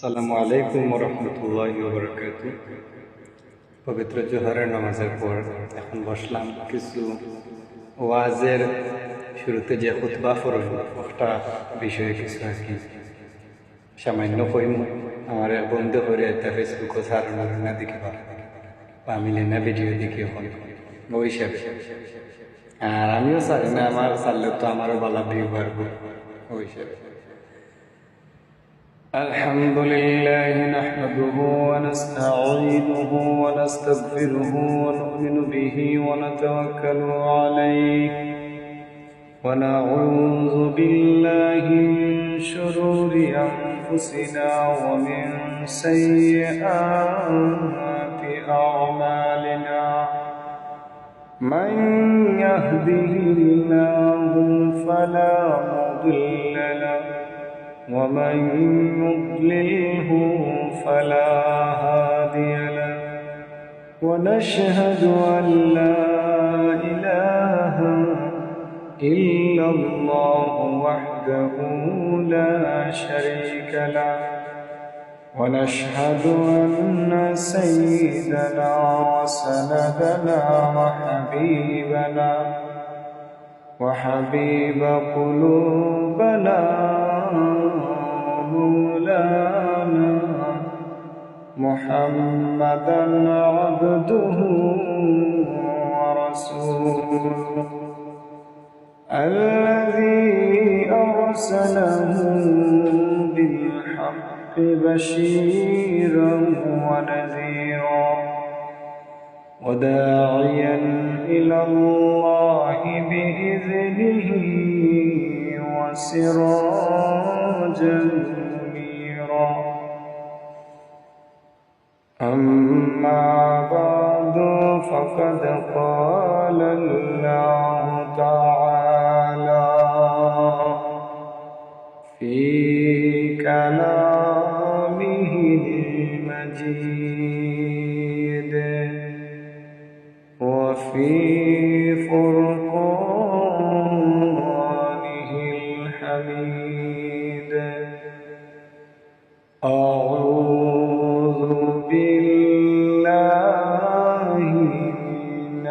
আসসালামু আলাইকুম ওয়া রাহমাতুল্লাহি ওয়া বারাকাতুহু। পবিত্র জোহরের নামাজের পর এখন বসলাম কিছু ওয়াজের শুরুতে যে খুতবা পড়ল একটা বিষয়ে কিছু আর কি সামান্য কইম। আমার এক বন্ধু করে একটা ফেসবুকও ছাড়ানোর না দেখিবা বা মিলে না ভিডিও দেখি এখন ওই হিসাবে। আর আমিও চাই না, আমার চাললে তো আমারও বালা ভিউ বাড়বো ওই হিসাবে। الحمد لله نحمده ونستعينه ونستغفره ونؤمن به ونتوكل عليه ونعوذ بالله من شرور أنفسنا ومن سيئات أعمالنا من يهده الله فلا مضل له ومن يضلله فلا هادي له ونشهد أن لا إله إلا الله وحده لا شريك له ونشهد أن سيدنا وسندنا وحبيب قلوبنا مولانا محمدا عبده ورسوله الذي أرسله بالحق بشيرا ونذيرا وداعيا إلى الله بإذنه وسراجا منيرا. أما بعد فقد قال الله تعالى في كلامه المجيد وفي فرقانه الحميد. أعوذ بالله من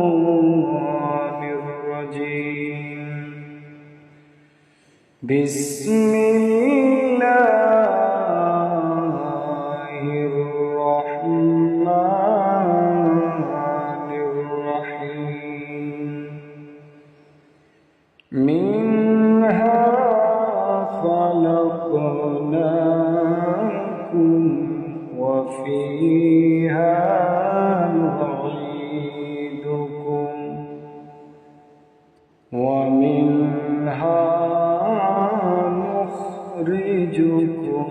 الشيطان الرجيم. بسم الله الرحمن الرحيم. منها خلقناكم وفيها نعيدكم ومنها نخرجكم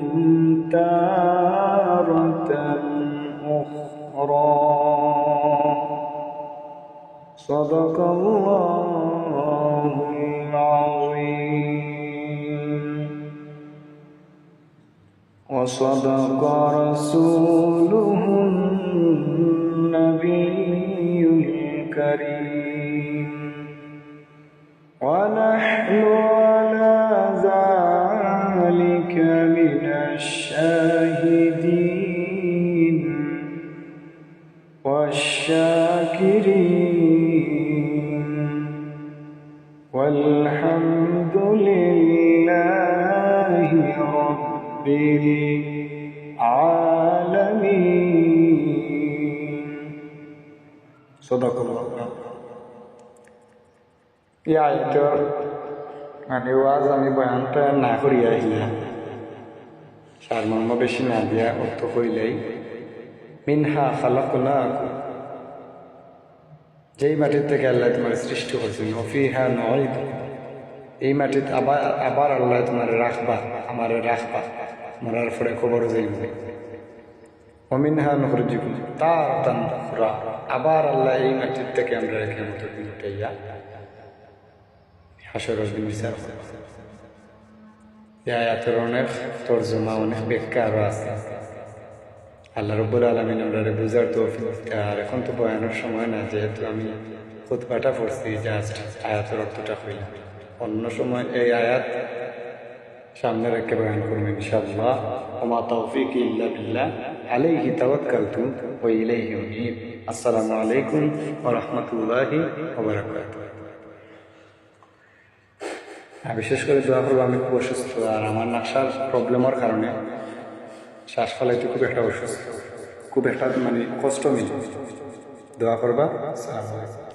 تارة أخرى. صدق الله العظيم وصدق رسوله النبي الكريم ونحن على ذلك من الشاهدين والشاكرين والحمد لله رب العالمين. صدق الله. এই আয়াতের মানে ওয়াজ আমি বয়ানটা না করিয়া আহিলা সারমর্ম বেশি না দিয়া অর্থ কইলেই মিনহা খালাকনাকুম, যেই মাটির থেকে আল্লাহ তোমার সৃষ্টি করছেন, ওফিহা নুঈদুকুম, এই মাটিতে আবার আল্লাহ তোমার রাখবা, আমারে রাখবা, মরার পরে কবর যাইবে। ওমিনহা নুখরিজুকুম তারাতান উখরা, আবার আল্লাহ এই মাটির থেকে আমরা কিয়ামতের দিন উঠাইয়া হাসরের দিন বিচার করব। এই আয়াতের অনেক তরজমা, অনেক ব্যাখ্যা আরো আছে। আল্লাহ রাব্বুল আলামিন আমাদের বুঝার তৌফিক। আর এখন তো বয়ানের সময় না, যেহেতু আমি খুতবাটা পড়ছি, জাস্ট আয়াতের অর্থটা কইলাম। অন্য সময় এই আয়াত সামনে রেখে বয়ান করবো ইনশাআল্লাহ। ওমা তৌফিক ইল্লা বিল্লাহ, আলাইহি তাওয়াক্কালতু ওয়া ইলাইহি উনীব। আসসালামু আলাইকুম ওয়া রাহমাতুল্লাহি ওয়া বারাকাতুহু। বিশেষ করে দোয়া করবো, আমি খুব অসুস্থ, আর আমার নাকশার প্রবলেমের কারণে শ্বাস ফেলাইতে খুব একটা অসুস্থ, খুব একটা মানে কষ্ট মিলে। দোয়া করবা। আসসালামু আলাইকুম।